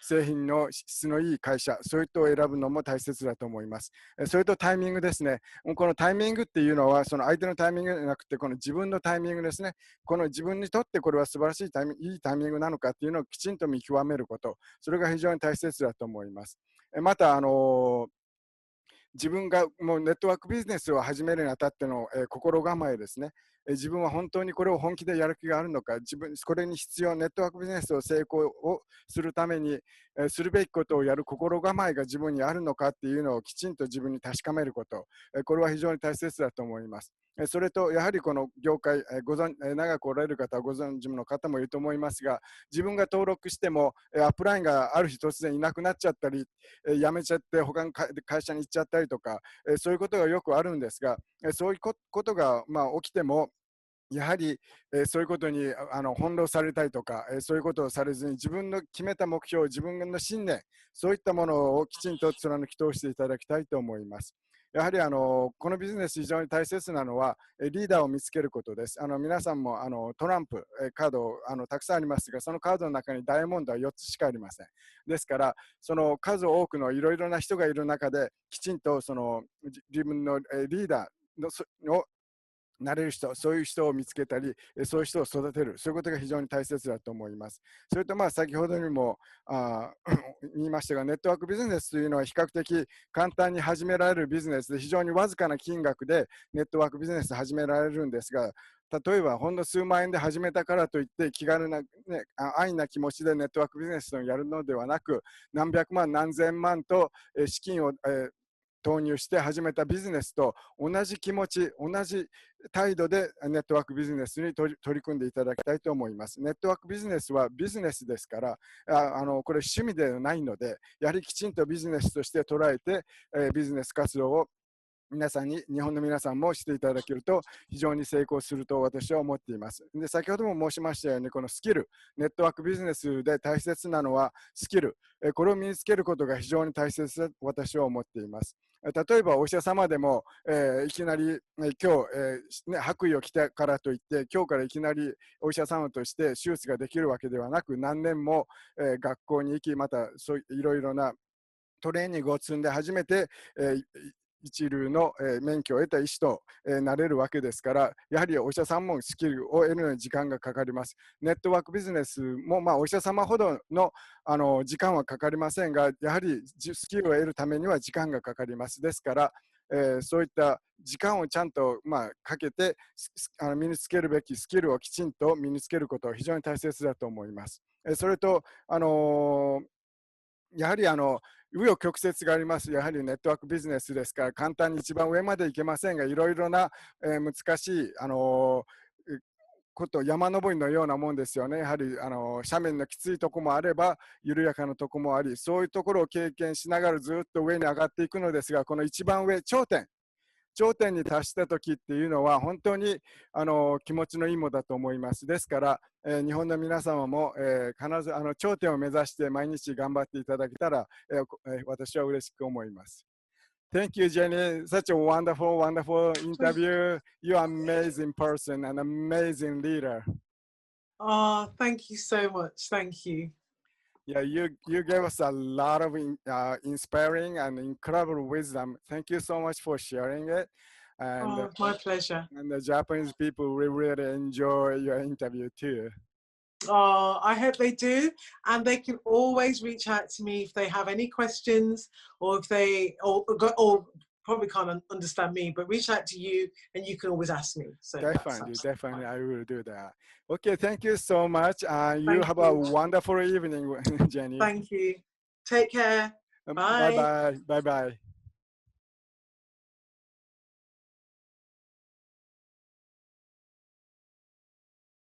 製品の質のいい会社、そういったを選ぶのも大切だと思います。それとタイミングですね。このタイミングっていうのは、その相手のタイミングじゃなくて、この自分のタイミングですね。この自分にとってこれは素晴らしいいいタイミングなのかっていうのをきちんと見極めること、それが非常に大切だと思います。また、自分がもうネットワークビジネスを始めるにあたっての、心構えですね。自分は本当にこれを本気でやる気があるのか、これに必要、ネットワークビジネスを成功をするために、するべきことをやる心構えが自分にあるのかっていうのをきちんと自分に確かめること、これは非常に大切だと思います。それとやはりこの業界、長くおられる方はご存知の方もいると思いますが、自分が登録してもアップラインがある日突然いなくなっちゃったり、辞めちゃって他の会社に行っちゃったりとか、そういうことがよくあるんですが、そういうことが起きてもやはり、そういうことに翻弄されたりとか、そういうことをされずに自分の決めた目標、自分の信念、そういったものをきちんと貫き通していただきたいと思います。やはりこのビジネス非常に大切なのはリーダーを見つけることです。皆さんもトランプカードたくさんありますが、そのカードの中にダイヤモンドは4つしかありません。ですから、その数多くのいろいろな人がいる中で、きちんと自分のリーダーのなれる人、そういう人を見つけたり、そういう人を育てる、そういうことが非常に大切だと思います。それと先ほどにも言いましたが、ネットワークビジネスというのは比較的簡単に始められるビジネスで、非常にわずかな金額でネットワークビジネス始められるんですが、例えばほんの数万円で始めたからといって気軽な、安易な気持ちでネットワークビジネスをやるのではなく、何百万何千万と資金を投入して始めたビジネスと同じ気持ち、同じ態度でネットワークビジネスに取り組んでいただきたいと思います。ネットワークビジネスはビジネスですから、これ趣味ではないので、やはりきちんとビジネスとして捉えて、ビジネス活動を皆さんに、日本の皆さんもしていただけると非常に成功すると私は思っています。で、先ほども申しましたように、このスキル、ネットワークビジネスで大切なのはスキル、これを身につけることが非常に大切だと私は思っています。例えばお医者様でも、いきなり、今日、白衣を着たからといって今日からいきなりお医者様として手術ができるわけではなく、何年も、学校に行き、またそういろいろなトレーニングを積んで初めて、一流の免許を得た医師となれるわけですから、やはりお医者さんもスキルを得るのに時間がかかります。ネットワークビジネスもお医者様ほどの時間はかかりませんが、やはりスキルを得るためには時間がかかります。ですから、そういった時間をちゃんとかけて身につけるべきスキルをきちんと身につけることは非常に大切だと思います。それと、やはり紆余曲折があります。やはりネットワークビジネスですから、簡単に一番上まで行けませんが、いろいろな、難しい、山登りのようなもんですよね。やはり斜面のきついところもあれば、緩やかなところもあり、そういうところを経験しながらずっと上に上がっていくのですが、この一番上、頂点に達した時っていうのは本当に気持ちのいいものだと思います。ですから、日本の皆様も、必ず頂点を目指して毎日頑張っていただけたら、私は嬉しく思います。Thank you, Jenny. Such a wonderful, wonderful interview. You're an amazing person, an amazing leader. Oh, thank you so much. Thank you. Yeah, you gave us a lot of inspiring and incredible wisdom. Thank you so much for sharing it. And, my pleasure. And the Japanese people will really enjoy your interview too. Oh, I hope they do. And they can always reach out to me if they have any questions or if they or probably can't understand me, but reach out to you and you can always ask me. So definitely, I will do that. Okay, thank you so much. You have a wonderful evening, Jenny. Thank you. Take care. Bye. Bye-bye. Bye-bye.